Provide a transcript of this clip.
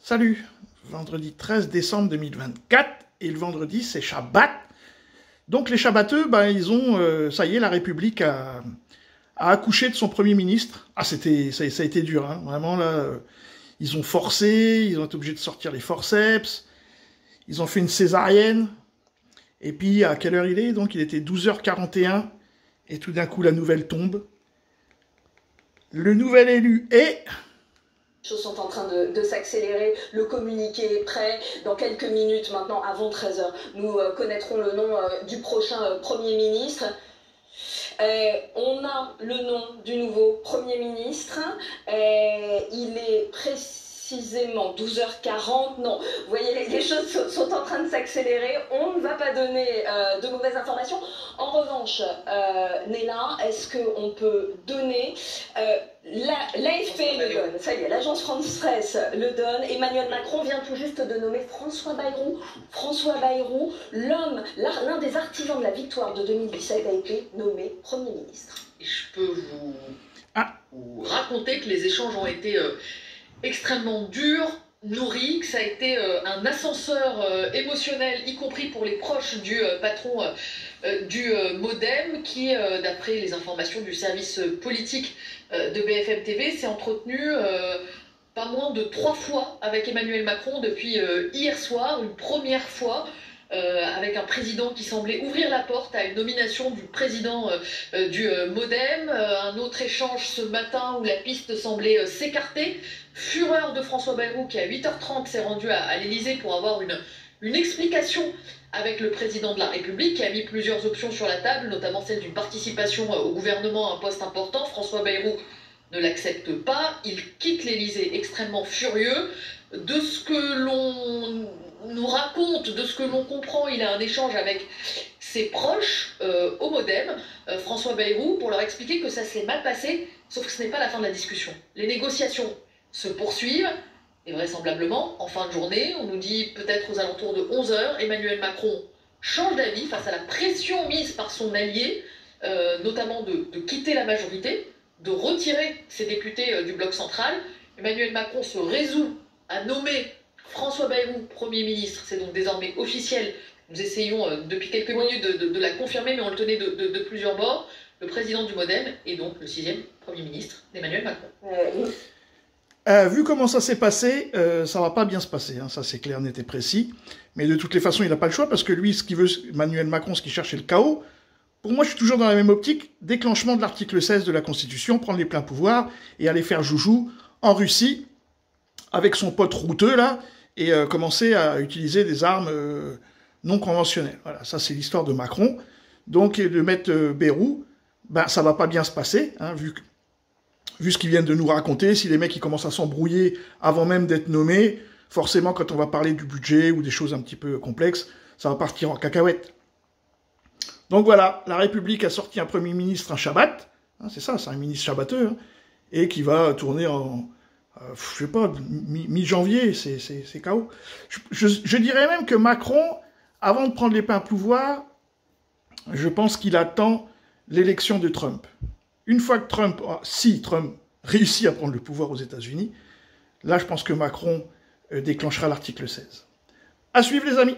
Salut, vendredi 13 décembre 2024, et le vendredi c'est Shabbat. Donc les Shabbateux, ils ont, ça y est, la République a accouché de son Premier ministre. Ah, ça a été dur, hein, vraiment là, ils ont forcé, ils ont été obligés de sortir les forceps, ils ont fait une césarienne, et puis à quelle heure il est? Donc il était 12h41, et tout d'un coup la nouvelle tombe. Le nouvel élu est... Les choses sont en train de s'accélérer, le communiqué est prêt. Dans quelques minutes maintenant, avant 13h, nous connaîtrons le nom du prochain Premier ministre. On a le nom du nouveau Premier ministre. Il est précisément 12h40. Non, vous voyez, les choses sont en train de s'accélérer. On ne va pas donner de mauvaises informations. En revanche, Néla, est-ce qu'on peut donner... L'AFP le donne, ça y est, l'agence France Presse le donne. Emmanuel Macron vient tout juste de nommer François Bayrou. François Bayrou, l'un des artisans de la victoire de 2017, a été nommé Premier ministre. Et je peux vous raconter que les échanges ont été extrêmement durs, nourris, que ça a été un ascenseur émotionnel, y compris pour les proches du patron du MoDem, qui, d'après les informations du service politique de BFM TV, s'est entretenu pas moins de 3 fois avec Emmanuel Macron depuis hier soir, une première fois avec un président qui semblait ouvrir la porte à une nomination du président du MoDem, un autre échange ce matin où la piste semblait s'écarter, fureur de François Bayrou qui à 8h30 s'est rendu à l'Élysée pour avoir une explication avec le président de la République, qui a mis plusieurs options sur la table, notamment celle d'une participation au gouvernement à un poste important. François Bayrou ne l'accepte pas, il quitte l'Élysée extrêmement furieux. De ce que l'on nous raconte, de ce que l'on comprend, il a un échange avec ses proches au MoDem, François Bayrou, pour leur expliquer que ça s'est mal passé, sauf que ce n'est pas la fin de la discussion. Les négociations se poursuivent, et vraisemblablement, en fin de journée, on nous dit peut-être aux alentours de 11h, Emmanuel Macron change d'avis face à la pression mise par son allié, notamment de quitter la majorité, de retirer ses députés du bloc central. Emmanuel Macron se résout à nommer François Bayrou Premier ministre. C'est donc désormais officiel. Nous essayons depuis quelques minutes de la confirmer, mais on le tenait de plusieurs bords. Le président du MoDem est donc le 6e Premier ministre d'Emmanuel Macron. Vu comment ça s'est passé, ça va pas bien se passer, hein, ça c'est clair, net et précis. Mais de toutes les façons, il n'a pas le choix, parce que lui, ce qu'il veut, Emmanuel Macron, ce qu'il cherche, c'est le chaos. Pour moi, je suis toujours dans la même optique, déclenchement de l'article 16 de la Constitution, prendre les pleins pouvoirs, et aller faire joujou en Russie, avec son pote routeux, là, et commencer à utiliser des armes non conventionnelles. Voilà, ça c'est l'histoire de Macron. Donc, de mettre Bayrou, ça va pas bien se passer, hein, vu ce qu'ils viennent de nous raconter. Si les mecs ils commencent à s'embrouiller avant même d'être nommés, forcément quand on va parler du budget ou des choses un petit peu complexes, ça va partir en cacahuète. Donc voilà, la République a sorti un Premier ministre un Shabbat, hein, c'est ça, c'est un ministre Shabbateux, hein, et qui va tourner en, je sais pas, mi-janvier, c'est chaos. Je dirais même que Macron, avant de prendre les pleins pouvoirs, je pense qu'il attend l'élection de Trump. Une fois que si Trump réussit à prendre le pouvoir aux États-Unis, là, je pense que Macron déclenchera l'article 16. À suivre, les amis.